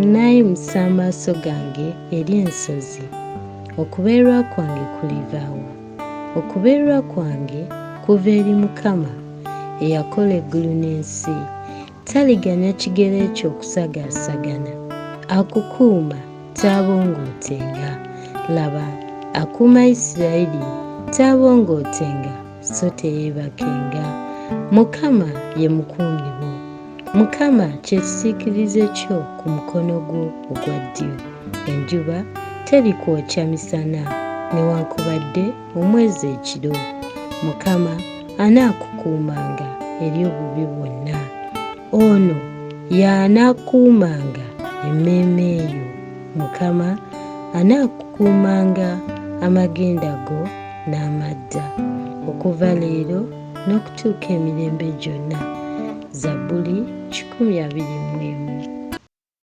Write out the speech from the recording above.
naayimusa amaaso gange eri ensozi. Okubeerwa kwange kulivaawa? Okubeerwa kwange kuva eri Mukama eyakola eggulu n'ensi. Taliganya kigere kyo okusagaasagana. Akukuuma taabongootenga. Laba, akuuma Isirayiri taabongootenga so teyeebakenga. Mukama ye mukuumi wo. Mukama kyekisiikirize kyo ku mukono gwo ogwa ddyo. Enjuba terikwokya misana newankubadde omwezi ekiro. Mukama anaakukuumanga eri obubi bwonna. Ono y'anaakuumanga emmeeme eyo. Mukama anaakukuumanga amagenda go n'amadda okuva leero n'okutuuka emirembe gyonna. Zabbuli 121.